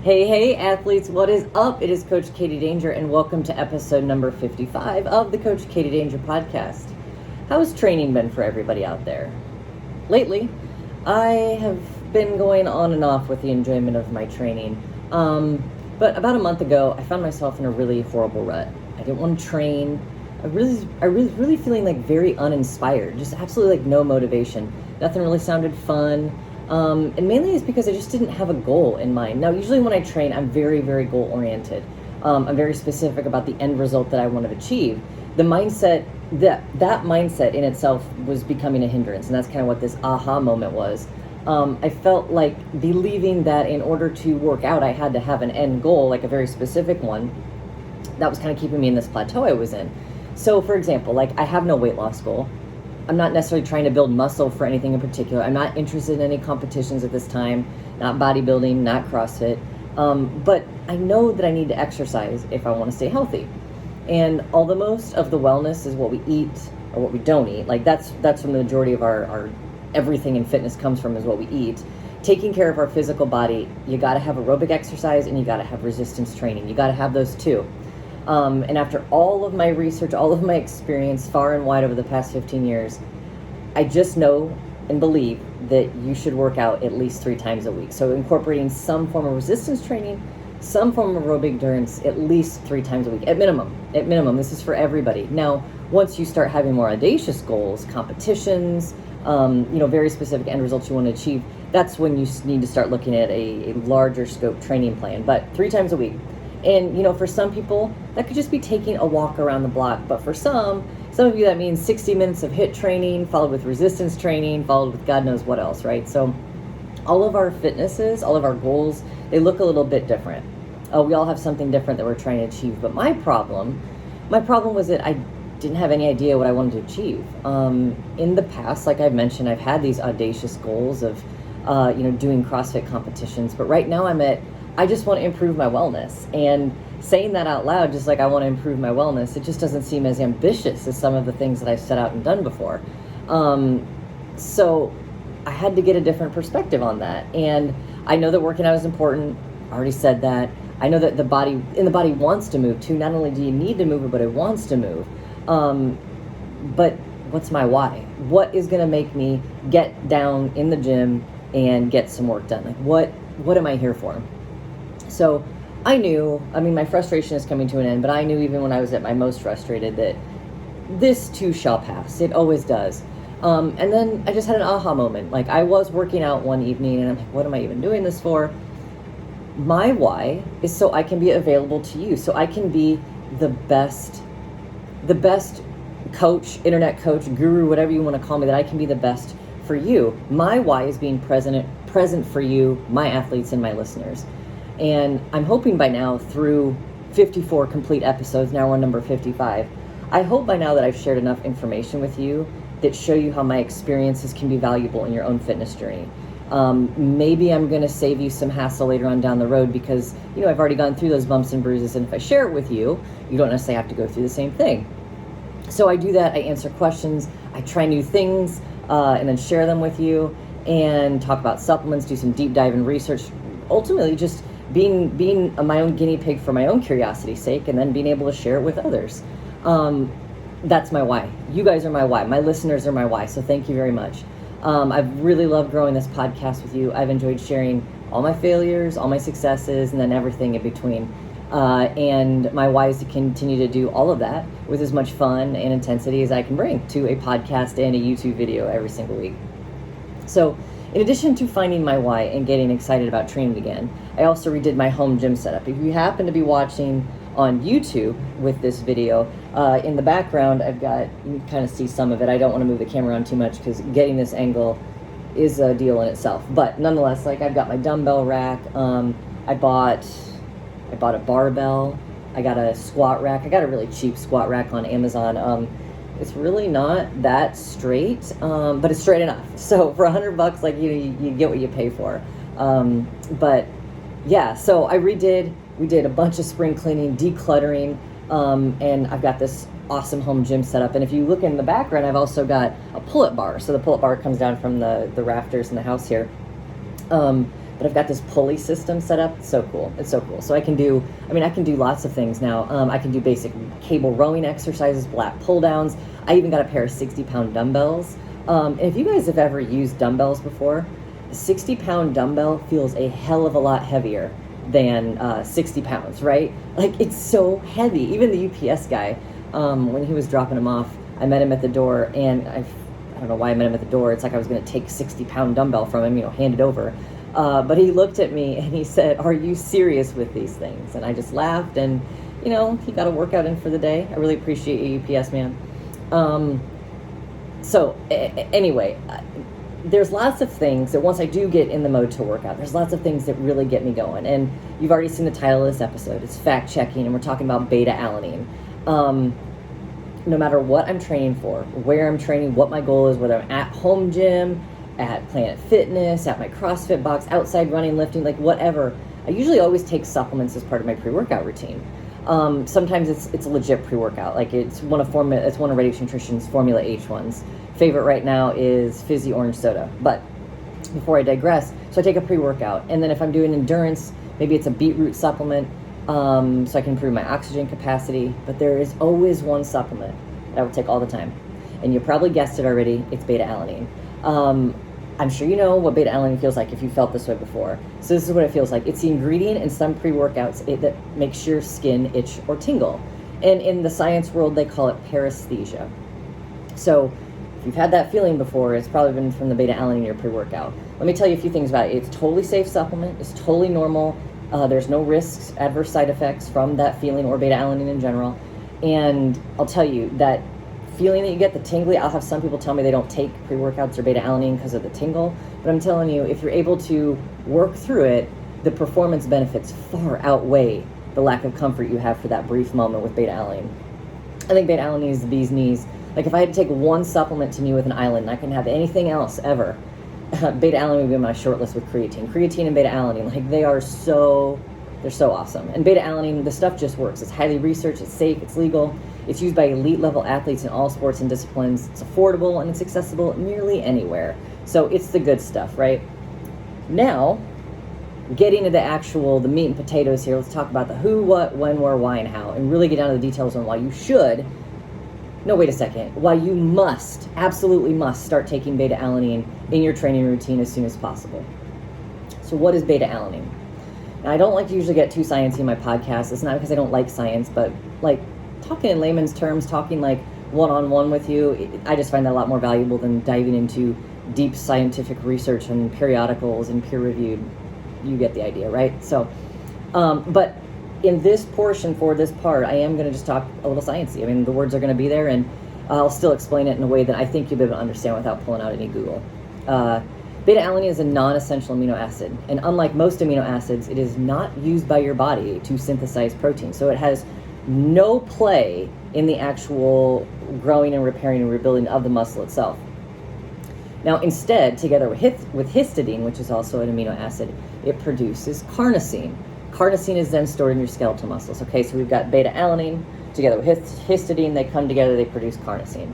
Hey, athletes, what is up? It is Coach Katie Danger, and welcome to episode number 55 of the Coach Katie Danger podcast. How has training been for everybody out there? Lately, I have been going on and off with the enjoyment of my training. But about a month ago, I found myself in a really horrible rut. I didn't want to train. I was really feeling like very uninspired, just absolutely like no motivation. Nothing really sounded fun. And mainly it's because I just didn't have a goal in mind. Now, usually when I train, I'm very, very goal oriented. I'm very specific about the end result that I want to achieve. The mindset, that mindset in itself was becoming a hindrance. And that's kind of what this aha moment was. I felt like believing that in order to work out, I had to have an end goal, like a very specific one. That was kind of keeping me in this plateau I was in. So for example, like I have no weight loss goal. I'm not necessarily trying to build muscle for anything in particular. I'm not interested in any competitions at this time, not bodybuilding, not CrossFit. But I know that I need to exercise if I want to stay healthy. And although most of the wellness is what we eat or what we don't eat, like that's from the majority of our everything in fitness comes from is what we eat. Taking care of our physical body, you got to have aerobic exercise and you got to have resistance training. You got to have those two. And after all of my research, all of my experience far and wide over the past 15 years, I just know and believe that you should work out at least 3 times a week. So incorporating some form of resistance training, some form of aerobic endurance, at least 3 times a week, at minimum. At minimum, this is for everybody. Now, once you start having more audacious goals, competitions, very specific end results you want to achieve, that's when you need to start looking at a larger scope training plan. But 3 times a week. And, for some people, that could just be taking a walk around the block. But for some of you, that means 60 minutes of HIIT training, followed with resistance training, followed with God knows what else, right? So all of our fitnesses, all of our goals, they look a little bit different. We all have something different that we're trying to achieve. But my problem was that I didn't have any idea what I wanted to achieve. In the past, like I've mentioned, I've had these audacious goals of, doing CrossFit competitions. But right now I just want to improve my wellness. And saying that out loud, just like I want to improve my wellness, it just doesn't seem as ambitious as some of the things that I've set out and done before. So I had to get a different perspective on that. And I know that working out is important. I already said that. I know that the body wants to move too. Not only do you need to move it, but it wants to move. But what's my why? What is going to make me get down in the gym and get some work done? Like what am I here for? So I knew, my frustration is coming to an end, but I knew even when I was at my most frustrated that this too shall pass. It always does. And then I just had an aha moment. Like I was working out one evening and I'm like, what am I even doing this for? My why is so I can be available to you. So I can be the best coach, internet coach, guru, whatever you want to call me, that I can be the best for you. My why is being present for you, my athletes and my listeners. And I'm hoping by now, through 54 complete episodes, now we're on number 55, I hope by now that I've shared enough information with you that show you how my experiences can be valuable in your own fitness journey. Maybe I'm going to save you some hassle later on down the road because, I've already gone through those bumps and bruises. And if I share it with you, you don't necessarily have to go through the same thing. So I do that. I answer questions. I try new things and then share them with you and talk about supplements, do some deep dive in research. Ultimately, just being my own guinea pig for my own curiosity's sake, and then being able to share it with others. That's my why. You guys are my why. My listeners are my why. So thank you very much. I've really loved growing this podcast with you. I've enjoyed sharing all my failures, all my successes, and then everything in between. And my why is to continue to do all of that with as much fun and intensity as I can bring to a podcast and a YouTube video every single week. So in addition to finding my why and getting excited about training again, I also redid my home gym setup. If you happen to be watching on YouTube with this video, in the background, I've got, you can kind of see some of it. I don't want to move the camera around too much because getting this angle is a deal in itself. But nonetheless, like I've got my dumbbell rack. I bought a barbell. I got a squat rack. I got a really cheap squat rack on Amazon. It's really not that straight, but it's straight enough. So for $100, like you get what you pay for. But yeah, so we did a bunch of spring cleaning, decluttering, and I've got this awesome home gym setup. And if you look in the background, I've also got a pull-up bar. So the pull-up bar comes down from the rafters in the house here. but I've got this pulley system set up. It's so cool. It's so cool. So I can do lots of things now. I can do basic cable rowing exercises, lat pull downs. I even got a pair of 60-pound dumbbells. And if you guys have ever used dumbbells before, a 60-pound dumbbell feels a hell of a lot heavier than 60 pounds, right? Like, it's so heavy. Even the UPS guy, when he was dropping them off, I met him at the door, and I don't know why I met him at the door. It's like I was going to take a 60-pound dumbbell from him, hand it over. But he looked at me and he said, "Are you serious with these things?" And I just laughed, and, he got a workout in for the day. I really appreciate you, UPS man. Anyway, there's lots of things that once I do get in the mode to work out, there's lots of things that really get me going. And you've already seen the title of this episode. It's fact checking, and we're talking about beta-alanine. No matter what I'm training for, where I'm training, what my goal is, whether I'm at home gym, at Planet Fitness, at my CrossFit box, outside running, lifting, like whatever, I usually always take supplements as part of my pre-workout routine. Sometimes it's a legit pre-workout, like it's one of Radius Nutrition's Formula H ones. Favorite right now is fizzy orange soda. But before I digress, so I take a pre-workout, and then if I'm doing endurance, maybe it's a beetroot supplement, so I can improve my oxygen capacity. But there is always one supplement that I will take all the time, and you probably guessed it already. It's beta-alanine. I'm sure you know what beta-alanine feels like if you felt this way before. So this is what it feels like. It's the ingredient in some pre-workouts that makes your skin itch or tingle. And in the science world, they call it paresthesia. So if you've had that feeling before, it's probably been from the beta-alanine in your pre-workout. Let me tell you a few things about it. It's a totally safe supplement. It's totally normal. There's no risks, adverse side effects from that feeling or beta-alanine in general. And I'll tell you that feeling that you get, the tingly, I'll have some people tell me they don't take pre-workouts or beta-alanine because of the tingle, but I'm telling you, if you're able to work through it, the performance benefits far outweigh the lack of comfort you have for that brief moment with beta-alanine. I think beta-alanine is the bee's knees. Like, if I had to take one supplement to me with an island and I couldn't have anything else ever, beta-alanine would be on my short list with creatine. Creatine and beta-alanine, like, they're so awesome. And beta-alanine, the stuff just works. It's highly researched, it's safe, it's legal. It's used by elite level athletes in all sports and disciplines. It's affordable and it's accessible nearly anywhere. So it's the good stuff, right? Now, getting to the meat and potatoes here, let's talk about the who, what, when, where, why, and how, and really get down to the details on why you should, why you must, absolutely must start taking beta-alanine in your training routine as soon as possible. So what is beta-alanine? Now, I don't like to usually get too sciencey in my podcast. It's not because I don't like science, but like talking in layman's terms, talking like one-on-one with you, I just find that a lot more valuable than diving into deep scientific research and periodicals and peer-reviewed. You get the idea, right? So, but in this portion, for this part, I am going to just talk a little sciencey. I mean, the words are going to be there, and I'll still explain it in a way that I think you'll be able to understand without pulling out any Google. Beta-alanine is a non-essential amino acid, and unlike most amino acids, it is not used by your body to synthesize protein. So it has no play in the actual growing and repairing and rebuilding of the muscle itself. Now, instead, together with histidine, which is also an amino acid, it produces carnosine. Carnosine is then stored in your skeletal muscles. Okay, so we've got beta-alanine together with histidine. They come together, they produce carnosine.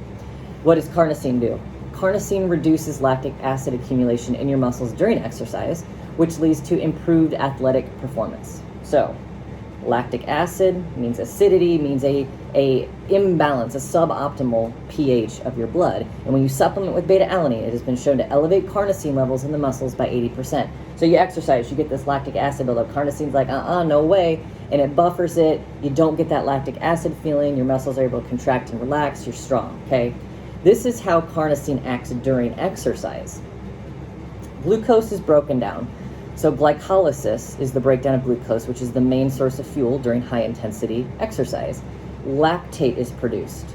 What does carnosine do? Carnosine reduces lactic acid accumulation in your muscles during exercise, which leads to improved athletic performance. So, lactic acid means acidity, means a imbalance, a suboptimal pH of your blood. And when you supplement with beta-alanine, it has been shown to elevate carnosine levels in the muscles by 80%. So you exercise, you get this lactic acid buildup. Carnosine's like, no way. And it buffers it. You don't get that lactic acid feeling. Your muscles are able to contract and relax. You're strong, okay? This is how carnosine acts during exercise. Glucose is broken down. So glycolysis is the breakdown of glucose, which is the main source of fuel during high-intensity exercise. Lactate is produced.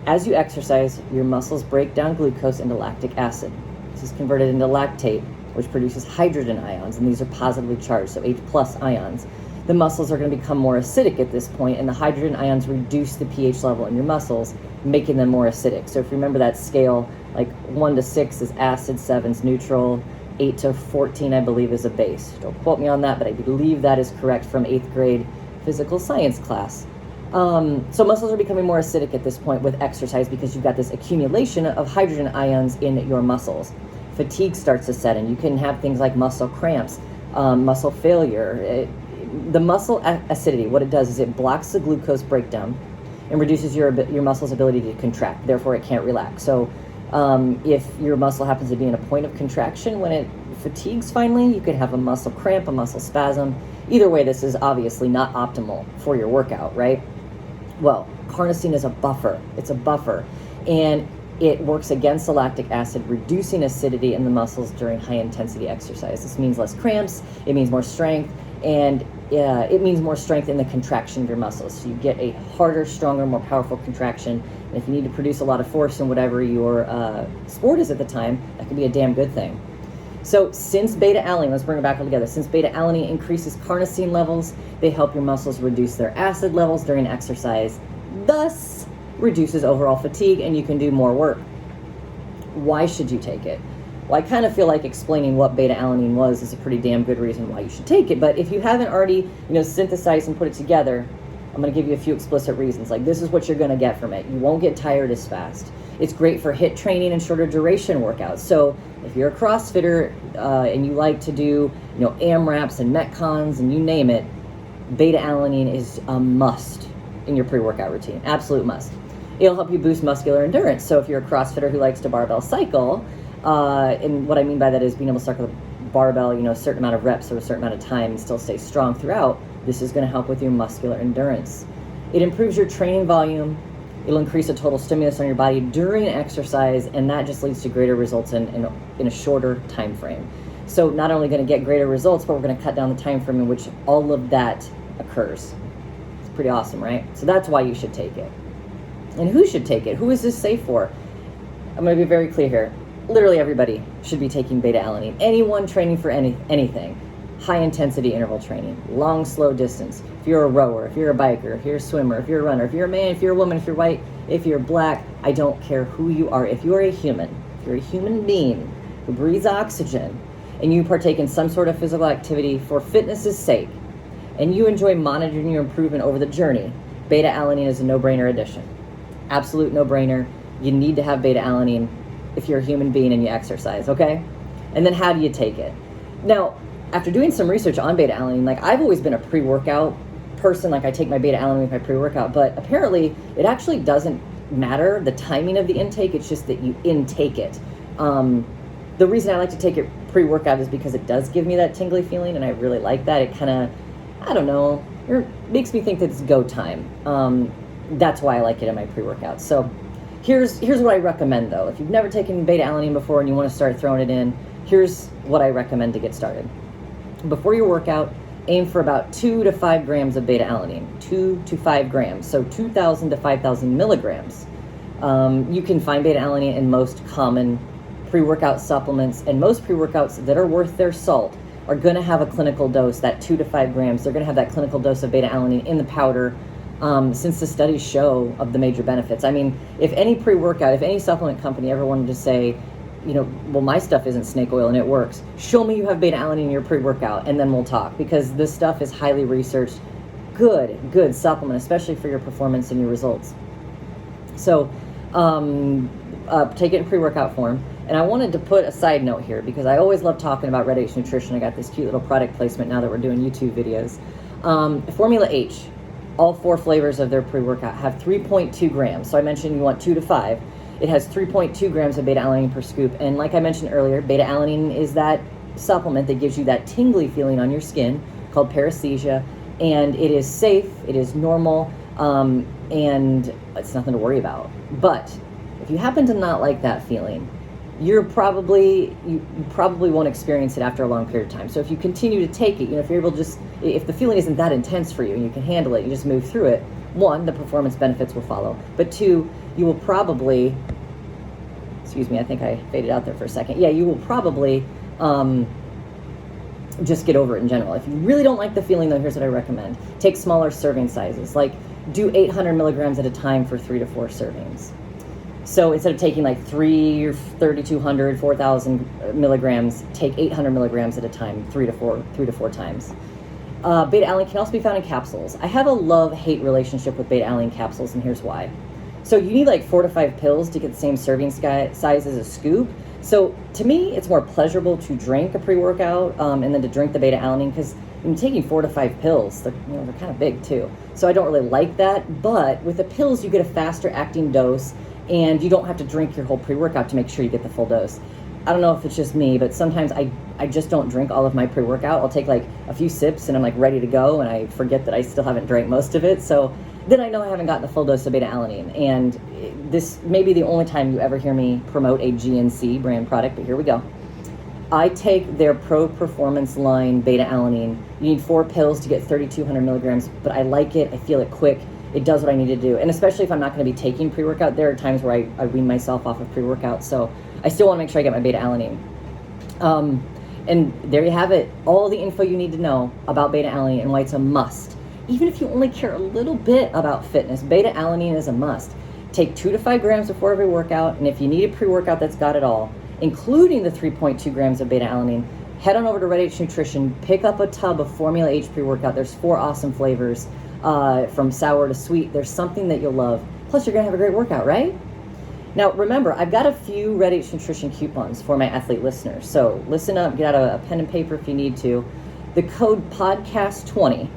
As you exercise, your muscles break down glucose into lactic acid. This is converted into lactate, which produces hydrogen ions, and these are positively charged, so H+ ions. The muscles are going to become more acidic at this point, and the hydrogen ions reduce the pH level in your muscles, making them more acidic. So if you remember that scale, like 1 to 6 is acid, 7 is neutral, 8 to 14, I believe, is a base. Don't quote me on that, but I believe that is correct from 8th grade physical science class. So muscles are becoming more acidic at this point with exercise because you've got this accumulation of hydrogen ions in your muscles. fatigue starts to set in. You can have things like muscle cramps, muscle failure. The muscle acidity, what it does is it blocks the glucose breakdown and reduces your muscle's ability to contract. Therefore, it can't relax. So if your muscle happens to be in a point of contraction when it fatigues finally, you could have a muscle cramp, a muscle spasm. Either way, this is obviously not optimal for your workout, right? Well, carnosine is a buffer. It's a buffer. And it works against the lactic acid, reducing acidity in the muscles during high-intensity exercise. This means less cramps, it means more strength, and it means more strength in the contraction of your muscles. So you get a harder, stronger, more powerful contraction. And if you need to produce a lot of force in whatever your sport is at the time, that can be a damn good thing. So since beta-alanine, let's bring it back all together. Since beta-alanine increases carnosine levels, they help your muscles reduce their acid levels during exercise, thus reduces overall fatigue, and you can do more work. Why should you take it? Well, I kind of feel like explaining what beta-alanine was is a pretty damn good reason why you should take it. But if you haven't already, synthesized and put it together, I'm going to give you a few explicit reasons. Like, this is what you're going to get from it. You won't get tired as fast. It's great for HIIT training and shorter duration workouts. So if you're a CrossFitter and you like to do, AMRAPs and Metcons and you name it, beta-alanine is a must in your pre-workout routine. Absolute must. It'll help you boost muscular endurance. So if you're a CrossFitter who likes to barbell cycle, and what I mean by that is being able to cycle the barbell, a certain amount of reps or a certain amount of time and still stay strong throughout, this is going to help with your muscular endurance. It improves your training volume. It'll increase the total stimulus on your body during exercise, and that just leads to greater results in a shorter time frame. So not only going to get greater results, but we're going to cut down the time frame in which all of that occurs. It's pretty awesome, right? So that's why you should take it. And who should take it? Who is this safe for? I'm going to be very clear here. Literally everybody should be taking beta-alanine. Anyone training for anything. High-intensity interval training, long, slow distance. If you're a rower, if you're a biker, if you're a swimmer, if you're a runner, if you're a man, if you're a woman, if you're white, if you're black, I don't care who you are. If you're a human being who breathes oxygen, and you partake in some sort of physical activity for fitness's sake, and you enjoy monitoring your improvement over the journey, beta-alanine is a no-brainer addition. Absolute no-brainer. You need to have beta-alanine if you're a human being and you exercise, okay? And then how do you take it? Now, after doing some research on beta-alanine, I've always been a pre-workout person, I take my beta-alanine with my pre-workout, but apparently it actually doesn't matter the timing of the intake, it's just that you intake it. The reason I like to take it pre-workout is because it does give me that tingly feeling, and I really like that. It kind of, I don't know, it makes me think that it's go time. That's why I like it in my pre-workout. So here's what I recommend, though. If you've never taken beta-alanine before and you want to start throwing it in, here's what I recommend to get started. Before your workout, aim for about 2 to 5 grams of beta-alanine. 2 to 5 grams, so 2,000 to 5,000 milligrams. You can find beta-alanine in most common pre-workout supplements, and most pre-workouts that are worth their salt are going to have a clinical dose, that 2 to 5 grams. They're going to have that clinical dose of beta-alanine in the powder, since the studies show of the major benefits. I mean, if any pre-workout, if any supplement company ever wanted to say, well, my stuff isn't snake oil and it works, show me you have beta-alanine in your pre-workout and then we'll talk, because this stuff is highly researched, good supplement, especially for your performance and your results. So take it in pre-workout form. And I wanted to put a side note here, because I always love talking about Red H Nutrition. I got this cute little product placement now that we're doing YouTube videos. Formula H, all 4 flavors of their pre-workout have 3.2 grams. So I mentioned you want 2 to 5. It has 3.2 grams of beta-alanine per scoop. And like I mentioned earlier, beta-alanine is that supplement that gives you that tingly feeling on your skin called paresthesia. And it is safe, it is normal, and it's nothing to worry about. But if you happen to not like that feeling, you probably won't experience it after a long period of time. So if you continue to take it, if you're able to if the feeling isn't that intense for you and you can handle it, you just move through it, 1, the performance benefits will follow. But 2, you will probably, excuse me, I think I faded out there for a second. Yeah, you will probably just get over it in general. If you really don't like the feeling, though, here's what I recommend. Take smaller serving sizes. Do 800 milligrams at a time for 3 to 4 servings. So instead of taking 3 or 3,200, 4,000 milligrams, take 800 milligrams at a time, 3 to 4 times. Beta-alanine can also be found in capsules. I have a love-hate relationship with beta-alanine capsules, and here's why. So you need 4 to 5 pills to get the same serving size as a scoop, So to me, it's more pleasurable to drink a pre-workout and then to drink the beta-alanine, because I'm taking 4 to 5 pills. They're kind of big too. So I don't really like that. But with the pills, you get a faster acting dose, and you don't have to drink your whole pre-workout to make sure you get the full dose. I don't know if it's just me, but sometimes I just don't drink all of my pre-workout. I'll take like a few sips and I'm like ready to go, and I forget that I still haven't drank most of it. So then I know I haven't gotten the full dose of beta-alanine. And this may be the only time you ever hear me promote a GNC brand product, but here we go. I take their Pro Performance line beta-alanine. You need 4 pills to get 3,200 milligrams, but I like it. I feel it quick. It does what I need to do. And especially if I'm not going to be taking pre-workout, there are times where I wean myself off of pre-workout. So I still want to make sure I get my beta-alanine. And there you have it. All the info you need to know about beta-alanine and why it's a must. Even if you only care a little bit about fitness, beta-alanine is a must. Take 2 to 5 grams before every workout. And if you need a pre-workout that's got it all, including the 3.2 grams of beta-alanine, head on over to Red H Nutrition, pick up a tub of Formula H pre-workout. There's 4 awesome flavors, from sour to sweet. There's something that you'll love. Plus, you're going to have a great workout, right? Now, remember, I've got a few Red H Nutrition coupons for my athlete listeners. So listen up, get out a pen and paper if you need to. The code podcast20,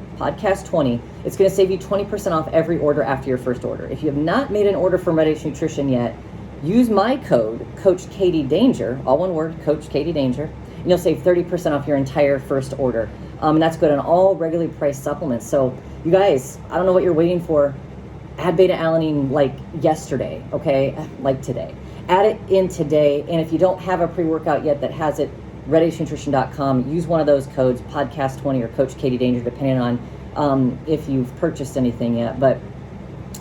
it's going to save you 20% off every order after your first order. If you have not made an order from Red H Nutrition yet, use my code, Coach Katie Danger, all one word, Coach Katie Danger, and you'll save 30% off your entire first order. And that's good on all regularly priced supplements. So you guys, I don't know what you're waiting for. Add beta-alanine like yesterday, okay? Like today. Add it in today. And if you don't have a pre-workout yet that has it, redhnutrition.com, use one of those codes, podcast20 or Coach Katie Danger, depending on if you've purchased anything yet. But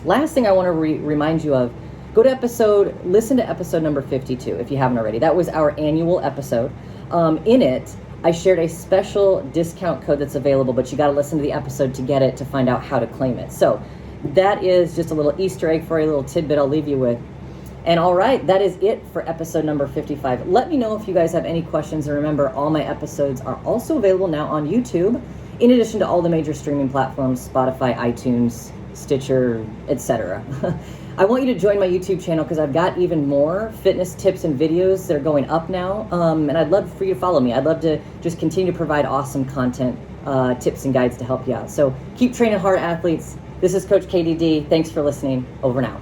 last thing I want to remind you of, listen to episode number 52 if you haven't already. That was our annual episode. In it, I shared a special discount code that's available, but you got to listen to the episode to get it, to find out how to claim it. So that is just a little Easter egg for you, a little tidbit I'll leave you with. And all right, that is it for episode number 55. Let me know if you guys have any questions. And remember, all my episodes are also available now on YouTube, in addition to all the major streaming platforms, Spotify, iTunes, Stitcher, etc. I want you to join my YouTube channel because I've got even more fitness tips and videos that are going up now. And I'd love for you to follow me. I'd love to just continue to provide awesome content, tips and guides to help you out. So keep training hard, athletes. This is Coach KDD. Thanks for listening. Over and out.